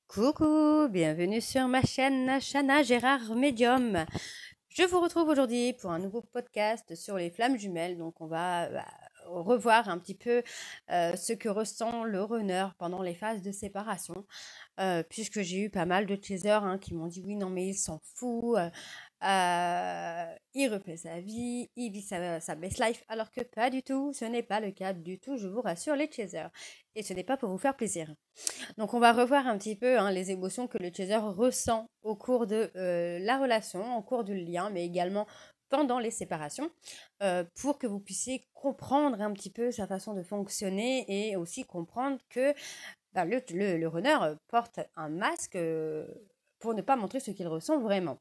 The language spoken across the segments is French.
Coucou, bienvenue sur ma chaîne Chana Gérard Medium. Je vous retrouve aujourd'hui pour un nouveau podcast sur les flammes jumelles. Donc on va revoir un petit peu ce que ressent le runner pendant les phases de séparation. Puisque j'ai eu pas mal de chasers qui m'ont dit oui, non mais il s'en fout, il refait sa vie, il vit sa best life, alors que pas du tout, ce n'est pas le cas du tout, je vous rassure les chasers. Et ce n'est pas pour vous faire plaisir. Donc on va revoir un petit peu les émotions que le chaser ressent au cours de la relation, au cours du lien, mais également pendant les séparations, pour que vous puissiez comprendre un petit peu sa façon de fonctionner et aussi comprendre que le runner porte un masque pour ne pas montrer ce qu'il ressent vraiment.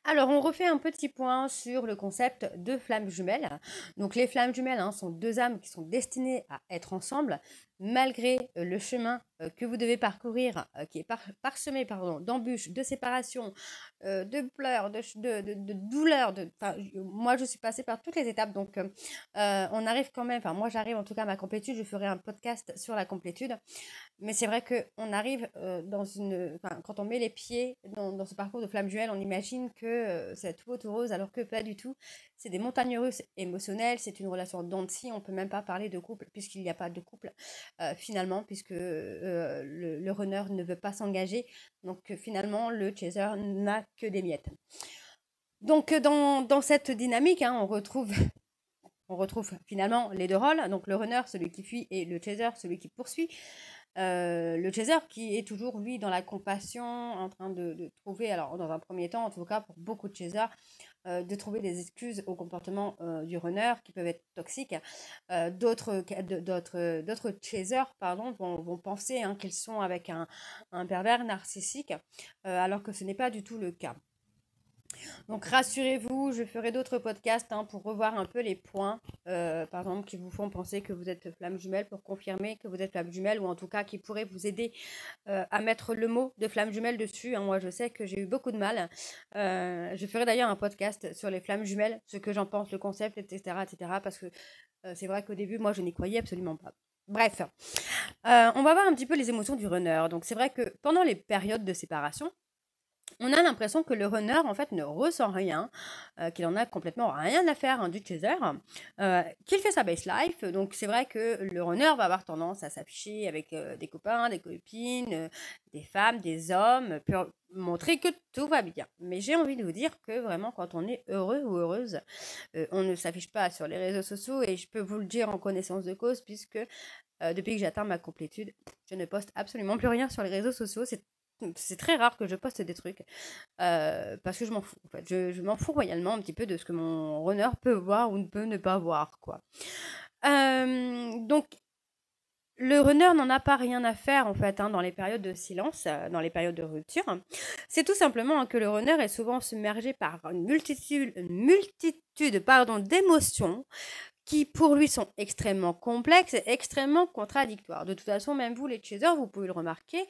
Alors, on refait un petit point sur le concept de flammes jumelles. Donc, les flammes jumelles sont deux âmes qui sont destinées à être ensemble, malgré le chemin que vous devez parcourir, qui est parsemé d'embûches, de séparation, de pleurs, de douleurs. Moi, je suis passée par toutes les étapes, donc on arrive quand même, moi j'arrive en tout cas à ma complétude, je ferai un podcast sur la complétude. Mais c'est vrai qu'on arrive quand on met les pieds dans ce parcours de flamme jumelle, on imagine que c'est tout rose, alors que pas du tout. C'est des montagnes russes émotionnelles, c'est une relation en dents de scie, on peut même pas parler de couple, puisqu'il n'y a pas de couple, finalement, puisque le runner ne veut pas s'engager. Donc finalement, le chaser n'a que des miettes. Donc dans cette dynamique, on retrouve finalement les deux rôles, donc le runner, celui qui fuit, et le chaser, celui qui poursuit. Le chaser qui est toujours lui dans la compassion, en train de trouver, alors dans un premier temps en tout cas pour beaucoup de chasers, de trouver des excuses au comportement du runner qui peuvent être toxiques. D'autres chasers vont penser qu'ils sont avec un pervers narcissique, alors que ce n'est pas du tout le cas. Donc rassurez-vous, je ferai d'autres podcasts pour revoir un peu les points, par exemple, qui vous font penser que vous êtes flamme jumelle, pour confirmer que vous êtes flamme jumelle, ou en tout cas qui pourraient vous aider à mettre le mot de flamme jumelle dessus. Moi, je sais que j'ai eu beaucoup de mal. Je ferai d'ailleurs un podcast sur les flammes jumelles, ce que j'en pense, le concept, etc., etc., parce que c'est vrai qu'au début, moi, je n'y croyais absolument pas. Bref, on va voir un petit peu les émotions du runner. Donc c'est vrai que pendant les périodes de séparation, on a l'impression que le runner, en fait, ne ressent rien, qu'il en a complètement rien à faire du chaser, qu'il fait sa base life. Donc, c'est vrai que le runner va avoir tendance à s'afficher avec des copains, des copines, des femmes, des hommes, pour montrer que tout va bien. Mais j'ai envie de vous dire que vraiment, quand on est heureux ou heureuse, on ne s'affiche pas sur les réseaux sociaux, et je peux vous le dire en connaissance de cause, puisque depuis que j'atteins ma complétude, je ne poste absolument plus rien sur les réseaux sociaux. C'est très rare que je poste des trucs, parce que je m'en fous, en fait. Je m'en fous royalement un petit peu de ce que mon runner peut voir ou ne peut ne pas voir, quoi. Donc, le runner n'en a pas rien à faire, en fait, dans les périodes de silence, dans les périodes de rupture. C'est tout simplement que le runner est souvent submergé par une multitude d'émotions qui pour lui sont extrêmement complexes et extrêmement contradictoires. De toute façon, même vous les chasers, vous pouvez le remarquer,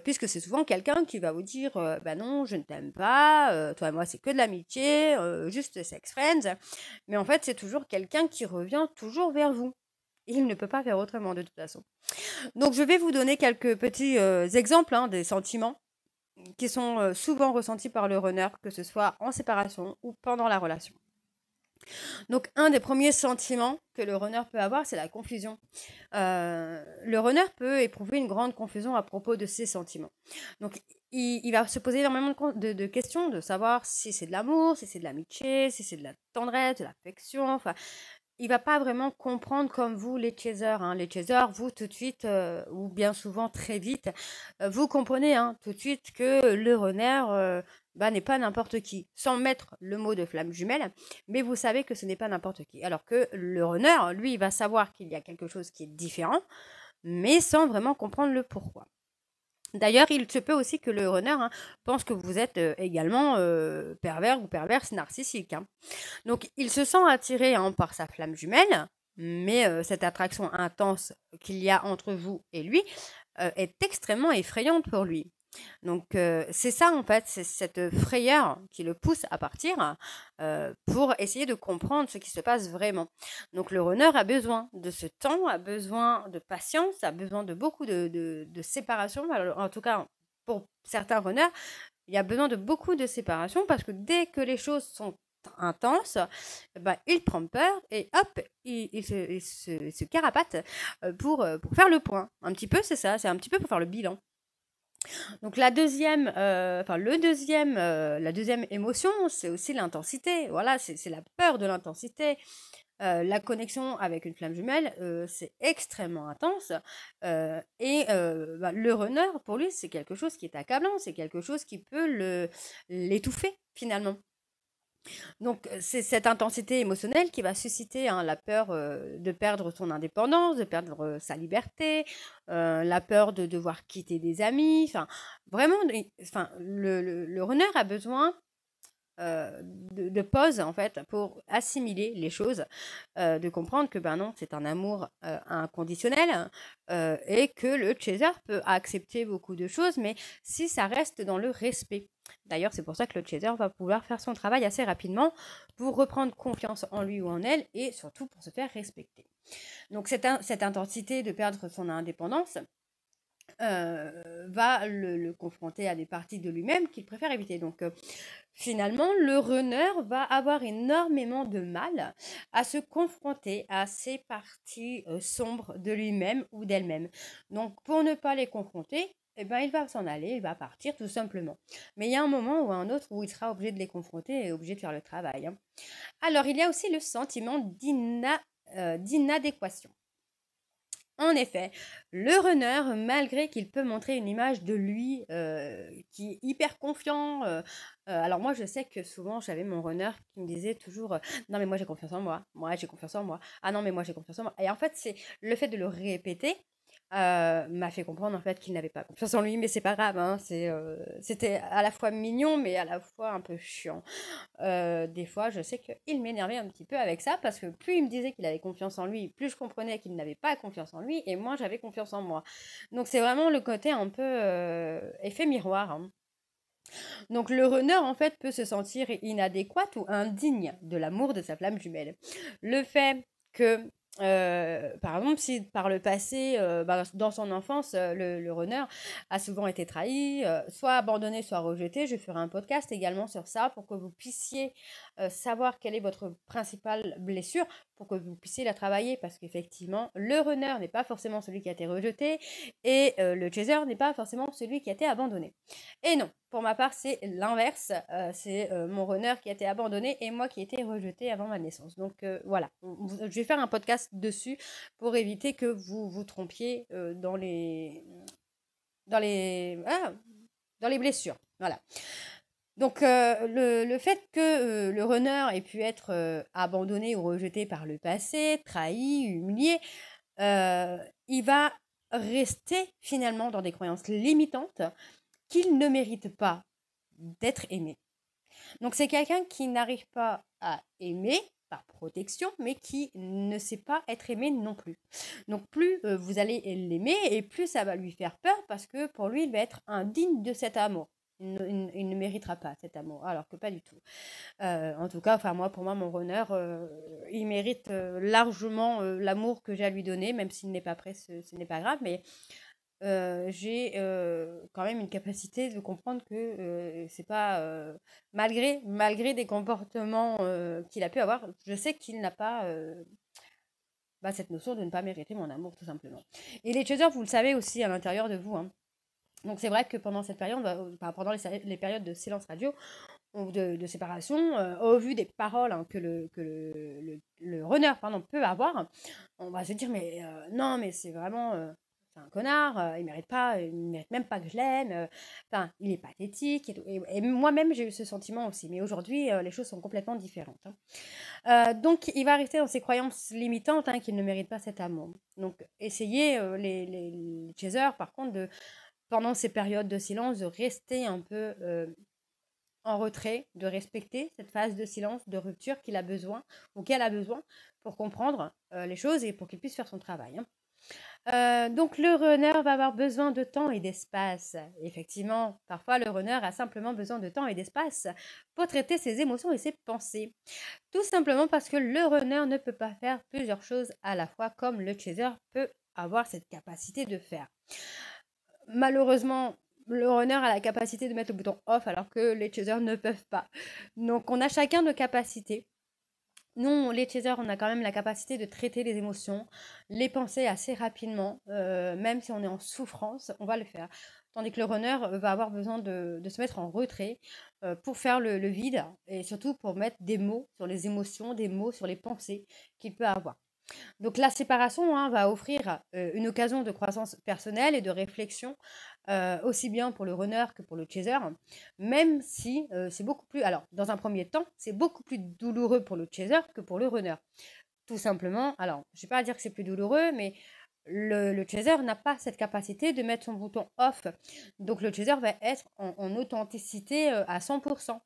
puisque c'est souvent quelqu'un qui va vous dire bah non, je ne t'aime pas, toi et moi c'est que de l'amitié, juste sex friends. Mais en fait, c'est toujours quelqu'un qui revient toujours vers vous. Il ne peut pas faire autrement de toute façon. Donc je vais vous donner quelques petits exemples des sentiments qui sont souvent ressentis par le runner, que ce soit en séparation ou pendant la relation. Donc, un des premiers sentiments que le runner peut avoir, c'est la confusion. Le runner peut éprouver une grande confusion à propos de ses sentiments. Donc, il va se poser énormément de questions, de savoir si c'est de l'amour, si c'est de l'amitié, si c'est de la tendresse, de l'affection. Enfin, il va pas vraiment comprendre comme vous les chasers. Les chasers, vous tout de suite, ou bien souvent très vite, vous comprenez tout de suite que le runner n'est pas n'importe qui, sans mettre le mot de flamme jumelle, mais vous savez que ce n'est pas n'importe qui. Alors que le runner, lui, il va savoir qu'il y a quelque chose qui est différent, mais sans vraiment comprendre le pourquoi. D'ailleurs, il se peut aussi que le runner pense que vous êtes également pervers ou perverse narcissique. Donc, il se sent attiré par sa flamme jumelle, mais cette attraction intense qu'il y a entre vous et lui est extrêmement effrayante pour lui. Donc, c'est ça en fait, c'est cette frayeur qui le pousse à partir pour essayer de comprendre ce qui se passe vraiment. Donc, le runner a besoin de ce temps, a besoin de patience, a besoin de beaucoup de séparation. Alors, en tout cas, pour certains runners, il y a besoin de beaucoup de séparation parce que dès que les choses sont intenses, il prend peur et hop, il se carapate pour faire le point. Un petit peu, c'est ça, c'est un petit peu pour faire le bilan. Donc la deuxième, la deuxième émotion, c'est aussi l'intensité. Voilà, c'est la peur de l'intensité. La connexion avec une flamme jumelle, c'est extrêmement intense. Le runner, pour lui, c'est quelque chose qui est accablant, c'est quelque chose qui peut l'étouffer finalement. Donc, c'est cette intensité émotionnelle qui va susciter la peur de perdre son indépendance, de perdre sa liberté, la peur de devoir quitter des amis. Enfin, vraiment, le runner a besoin de pause en fait pour assimiler les choses, de comprendre que non, c'est un amour inconditionnel et que le chaser peut accepter beaucoup de choses, mais si ça reste dans le respect. D'ailleurs, c'est pour ça que le chaser va pouvoir faire son travail assez rapidement pour reprendre confiance en lui ou en elle et surtout pour se faire respecter. Donc cette intensité de perdre son indépendance va le confronter à des parties de lui-même qu'il préfère éviter. Donc finalement, le runner va avoir énormément de mal à se confronter à ces parties sombres de lui-même ou d'elle-même. Donc pour ne pas les confronter, il va s'en aller, il va partir tout simplement. Mais il y a un moment ou un autre où il sera obligé de les confronter et obligé de faire le travail. Hein. Alors, il y a aussi le sentiment d'inadéquation. En effet, le runner, malgré qu'il peut montrer une image de lui qui est hyper confiant, alors moi je sais que souvent j'avais mon runner qui me disait toujours non mais moi j'ai confiance en moi j'ai confiance en moi, ah non mais moi j'ai confiance en moi. Et en fait c'est le fait de le répéter m'a fait comprendre en fait qu'il n'avait pas confiance en lui, mais c'est pas grave, hein, c'était à la fois mignon mais à la fois un peu chiant. Des fois, je sais qu'il m'énervait un petit peu avec ça parce que plus il me disait qu'il avait confiance en lui, plus je comprenais qu'il n'avait pas confiance en lui et moi j'avais confiance en moi. Donc c'est vraiment le côté un peu effet miroir. Hein. Donc le runner en fait peut se sentir inadéquat ou indigne de l'amour de sa flamme jumelle. Le fait que par exemple, si par le passé, dans son enfance, le runner a souvent été trahi, soit abandonné, soit rejeté, je ferai un podcast également sur ça pour que vous puissiez savoir quelle est votre principale blessure, pour que vous puissiez la travailler, parce qu'effectivement, le runner n'est pas forcément celui qui a été rejeté et le chaser n'est pas forcément celui qui a été abandonné. Et non, pour ma part, c'est l'inverse. C'est mon runner qui a été abandonné et moi qui ai été rejetée avant ma naissance. Donc voilà, je vais faire un podcast dessus pour éviter que vous vous trompiez dans les blessures. Voilà. Donc le fait que le runner ait pu être abandonné ou rejeté par le passé, trahi, humilié, il va rester finalement dans des croyances limitantes qu'il ne mérite pas d'être aimé. Donc c'est quelqu'un qui n'arrive pas à aimer par protection, mais qui ne sait pas être aimé non plus. Donc plus vous allez l'aimer, et plus ça va lui faire peur, parce que pour lui, il va être indigne de cet amour. Il ne méritera pas cet amour, alors que pas du tout. En tout cas, pour moi, mon runner, il mérite largement l'amour que j'ai à lui donner, même s'il n'est pas prêt, ce n'est pas grave, mais j'ai quand même une capacité de comprendre que c'est pas malgré des comportements qu'il a pu avoir, je sais qu'il n'a pas cette notion de ne pas mériter mon amour tout simplement. Et les chasers, vous le savez aussi à l'intérieur de vous. Hein. Donc c'est vrai que pendant cette période, pendant les périodes de silence radio ou de séparation, au vu des paroles que le runner peut avoir, on va se dire mais non mais c'est vraiment c'est un connard, il mérite même pas que je l'aime, il est pathétique et moi-même j'ai eu ce sentiment aussi, mais aujourd'hui les choses sont complètement différentes. Hein. Donc il va rester dans ses croyances limitantes qu'il ne mérite pas cet amour. Donc essayez les chasers par contre pendant ces périodes de silence de rester un peu en retrait, de respecter cette phase de silence, de rupture qu'il a besoin ou qu'elle a besoin pour comprendre les choses et pour qu'il puisse faire son travail. Hein. Donc le runner va avoir besoin de temps et d'espace. Effectivement, parfois le runner a simplement besoin de temps et d'espace pour traiter ses émotions et ses pensées. Tout simplement parce que le runner ne peut pas faire plusieurs choses à la fois comme le chaser peut avoir cette capacité de faire. Malheureusement, le runner a la capacité de mettre le bouton off alors que les chasers ne peuvent pas. Donc on a chacun nos capacités. Nous, les chasers, on a quand même la capacité de traiter les émotions, les pensées assez rapidement. Même si on est en souffrance, on va le faire. Tandis que le runner va avoir besoin de se mettre en retrait pour faire le vide et surtout pour mettre des mots sur les émotions, des mots sur les pensées qu'il peut avoir. Donc la séparation va offrir une occasion de croissance personnelle et de réflexion, aussi bien pour le runner que pour le chaser, même si c'est beaucoup plus... Alors, dans un premier temps, c'est beaucoup plus douloureux pour le chaser que pour le runner. Tout simplement, alors, je ne vais pas dire que c'est plus douloureux, mais le chaser n'a pas cette capacité de mettre son bouton off. Donc le chaser va être en authenticité à 100%.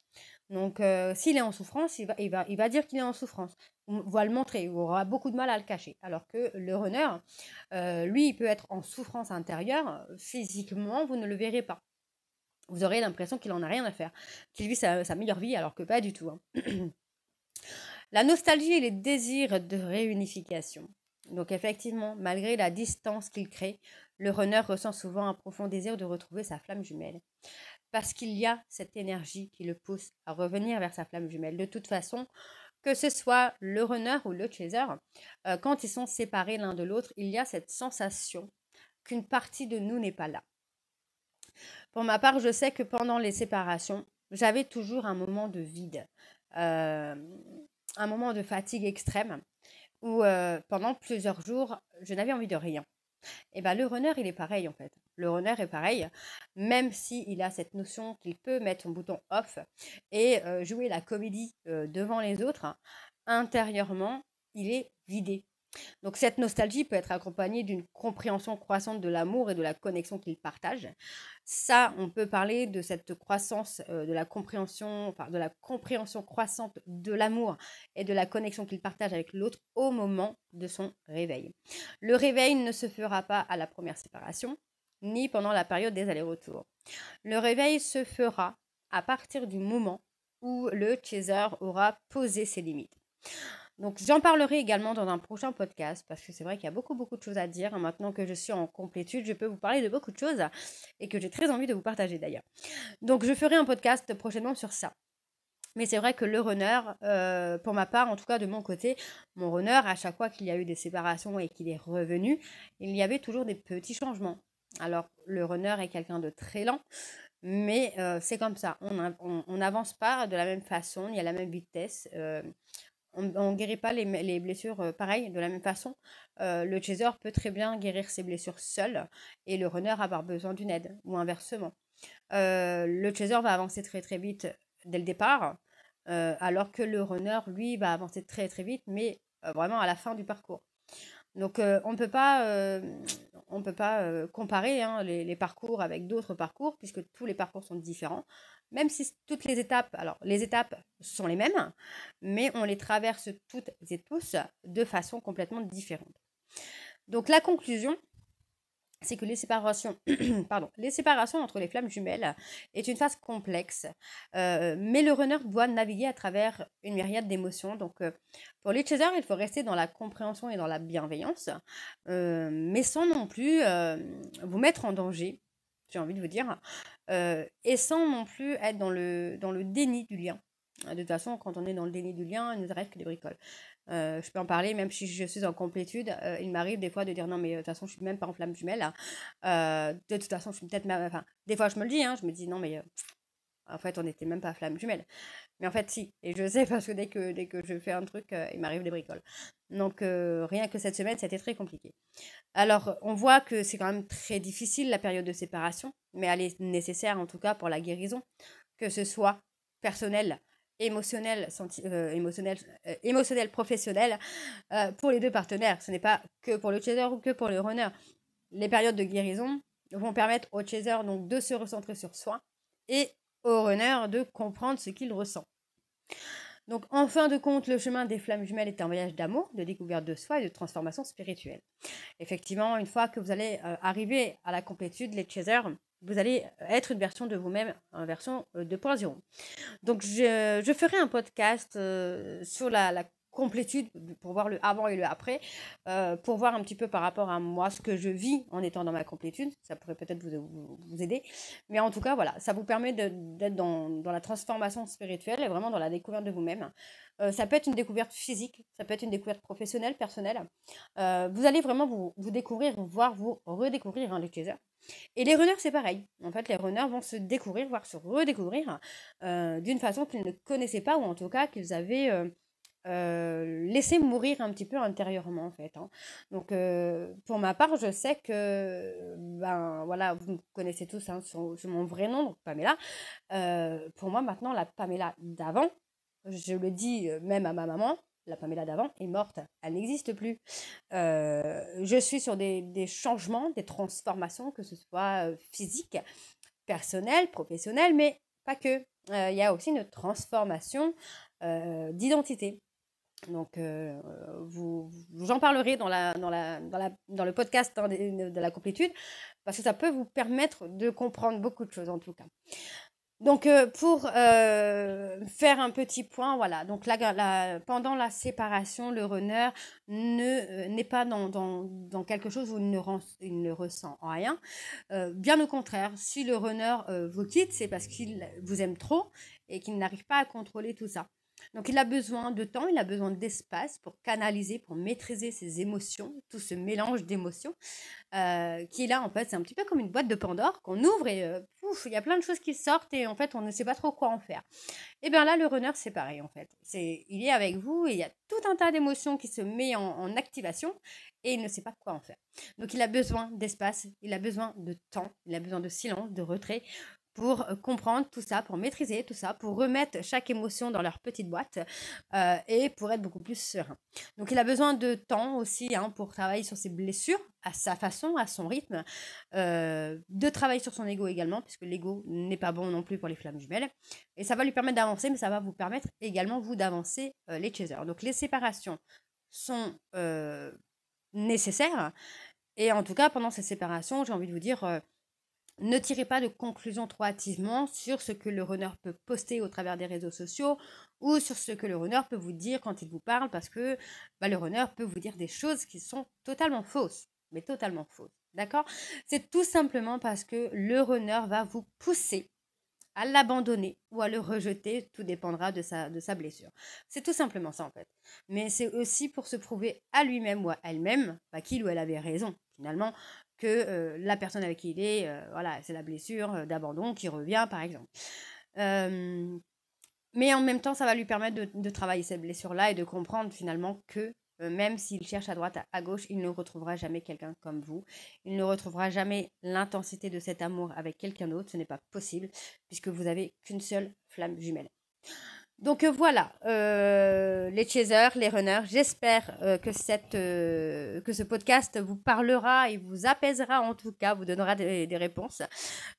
Donc s'il est en souffrance, il va dire qu'il est en souffrance. On va le montrer, il aura beaucoup de mal à le cacher. Alors que le runner, lui, il peut être en souffrance intérieure. Physiquement, vous ne le verrez pas. Vous aurez l'impression qu'il en a rien à faire, qu'il vit sa meilleure vie, alors que pas du tout. La nostalgie et les désirs de réunification. Donc effectivement, malgré la distance qu'il crée, le runner ressent souvent un profond désir de retrouver sa flamme jumelle. Parce qu'il y a cette énergie qui le pousse à revenir vers sa flamme jumelle. De toute façon, que ce soit le runner ou le chaser, quand ils sont séparés l'un de l'autre, il y a cette sensation qu'une partie de nous n'est pas là. Pour ma part, je sais que pendant les séparations, j'avais toujours un moment de vide, un moment de fatigue extrême, où pendant plusieurs jours, je n'avais envie de rien. Et ben le runner, il est pareil en fait. Le runner est pareil, même s'il a cette notion qu'il peut mettre son bouton off et jouer la comédie devant les autres, intérieurement, il est vidé. Donc cette nostalgie peut être accompagnée d'une compréhension croissante de l'amour et de la connexion qu'il partage. Ça, on peut parler de cette croissance, de la compréhension, enfin de la compréhension croissante de l'amour et de la connexion qu'il partage avec l'autre au moment de son réveil. Le réveil ne se fera pas à la première séparation, ni pendant la période des allers-retours. Le réveil se fera à partir du moment où le chaser aura posé ses limites. Donc j'en parlerai également dans un prochain podcast parce que c'est vrai qu'il y a beaucoup de choses à dire. Maintenant que je suis en complétude, je peux vous parler de beaucoup de choses et que j'ai très envie de vous partager d'ailleurs. Donc je ferai un podcast prochainement sur ça. Mais c'est vrai que le runner, pour ma part, en tout cas de mon côté, mon runner, à chaque fois qu'il y a eu des séparations et qu'il est revenu, il y avait toujours des petits changements. Alors le runner est quelqu'un de très lent, mais c'est comme ça. On n'avance pas de la même façon, ni à la même vitesse. On ne guérit pas les blessures pareil, de la même façon. Le chaser peut très bien guérir ses blessures seul et le runner avoir besoin d'une aide ou inversement. Le chaser va avancer très très vite dès le départ, alors que le runner, lui, va avancer très très vite, mais vraiment à la fin du parcours. Donc on ne peut pas comparer les parcours avec d'autres parcours, puisque tous les parcours sont différents. Même si toutes les étapes, alors les étapes sont les mêmes, mais on les traverse toutes et tous de façon complètement différente. Donc la conclusion, c'est que les séparations, les séparations entre les flammes jumelles est une phase complexe, mais le runner doit naviguer à travers une myriade d'émotions. Donc, pour les chasers, il faut rester dans la compréhension et dans la bienveillance, mais sans non plus vous mettre en danger, j'ai envie de vous dire, et sans non plus être dans le déni du lien. De toute façon, quand on est dans le déni du lien, il nous arrive que des bricoles. Je peux en parler, même si je suis en complétude. Il m'arrive des fois de dire non, mais de toute façon, je suis même pas en flamme jumelle. De toute façon, je suis peut-être même. Enfin, des fois, je me le dis, je me dis non, mais en fait, on n'était même pas flamme jumelle. Mais en fait, si. Et je sais parce que dès que je fais un truc, il m'arrive des bricoles. Donc, rien que cette semaine, c'était très compliqué. Alors, on voit que c'est quand même très difficile la période de séparation, mais elle est nécessaire en tout cas pour la guérison, que ce soit personnel, émotionnel, émotionnel, professionnel, pour les deux partenaires. Ce n'est pas que pour le chaser ou que pour le runner. Les périodes de guérison vont permettre au chaser donc de se recentrer sur soi et au runner de comprendre ce qu'il ressent. Donc, en fin de compte, le chemin des flammes jumelles est un voyage d'amour, de découverte de soi et de transformation spirituelle. Effectivement, une fois que vous allez arriver à la complétude, les chasers, vous allez être une version de vous-même, une version 2.0. Donc, je ferai un podcast sur la complétude pour voir le avant et le après, pour voir un petit peu par rapport à moi ce que je vis en étant dans ma complétude. Ça pourrait peut-être vous aider. Mais en tout cas, voilà, ça vous permet d'être dans la transformation spirituelle et vraiment dans la découverte de vous-même. Ça peut être une découverte physique, ça peut être une découverte professionnelle, personnelle. Vous allez vraiment vous découvrir, voire vous redécouvrir, les chasers. Et les runners, c'est pareil. En fait, les runners vont se découvrir, voire se redécouvrir d'une façon qu'ils ne connaissaient pas, ou en tout cas qu'ils avaient laissé mourir un petit peu intérieurement, en fait. Donc, pour ma part, je sais que, ben voilà, vous me connaissez tous sur mon vrai nom, donc Pamela. Pour moi, maintenant, la Pamela d'avant, je le dis même à ma maman, la Pamela d'avant est morte, elle n'existe plus. Je suis sur des changements, des transformations, que ce soit physique, personnel, professionnel, mais pas que. Il y a aussi une transformation d'identité. Donc, j'en parlerai dans le podcast de la complétude, parce que ça peut vous permettre de comprendre beaucoup de choses en tout cas. Donc, pour faire un petit point, voilà. Donc, pendant la séparation, le runner n'est pas dans quelque chose où il ne ressent rien. Bien au contraire, si le runner vous quitte, c'est parce qu'il vous aime trop et qu'il n'arrive pas à contrôler tout ça. Donc, il a besoin de temps, il a besoin d'espace pour canaliser, pour maîtriser ses émotions, tout ce mélange d'émotions qui est là, en fait, c'est un petit peu comme une boîte de Pandore qu'on ouvre et pouf, il y a plein de choses qui sortent et en fait, on ne sait pas trop quoi en faire. Et bien là, le runner, c'est pareil, en fait. Il est avec vous et il y a tout un tas d'émotions qui se met en activation et il ne sait pas quoi en faire. Donc, il a besoin d'espace, il a besoin de temps, il a besoin de silence, de retrait pour comprendre tout ça, pour maîtriser tout ça, pour remettre chaque émotion dans leur petite boîte et pour être beaucoup plus serein. Donc il a besoin de temps aussi pour travailler sur ses blessures, à sa façon, à son rythme, de travailler sur son ego également, puisque l'ego n'est pas bon non plus pour les flammes jumelles. Et ça va lui permettre d'avancer, mais ça va vous permettre également, vous, d'avancer les chasers. Donc les séparations sont nécessaires. Et en tout cas, pendant ces séparations, j'ai envie de vous dire... ne tirez pas de conclusions trop hâtivement sur ce que le runner peut poster au travers des réseaux sociaux ou sur ce que le runner peut vous dire quand il vous parle, parce que le runner peut vous dire des choses qui sont totalement fausses, mais totalement fausses. D'accord? C'est tout simplement parce que le runner va vous pousser à l'abandonner ou à le rejeter, tout dépendra de sa blessure. C'est tout simplement ça en fait. Mais c'est aussi pour se prouver à lui-même ou à elle-même qu'il ou elle avait raison finalement, que la personne avec qui il est, voilà, c'est la blessure d'abandon qui revient par exemple. Mais en même temps, ça va lui permettre de travailler cette blessure-là et de comprendre finalement que même s'il cherche à droite, à gauche, il ne retrouvera jamais quelqu'un comme vous. Il ne retrouvera jamais l'intensité de cet amour avec quelqu'un d'autre. Ce n'est pas possible puisque vous n'avez qu'une seule flamme jumelle. Donc voilà, les chasers, les runners, j'espère que ce podcast vous parlera et vous apaisera en tout cas, vous donnera des réponses.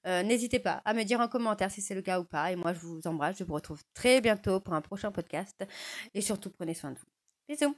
N'hésitez pas à me dire en commentaire si c'est le cas ou pas. Et moi, je vous embrasse, je vous retrouve très bientôt pour un prochain podcast. Et surtout, prenez soin de vous. Bisous!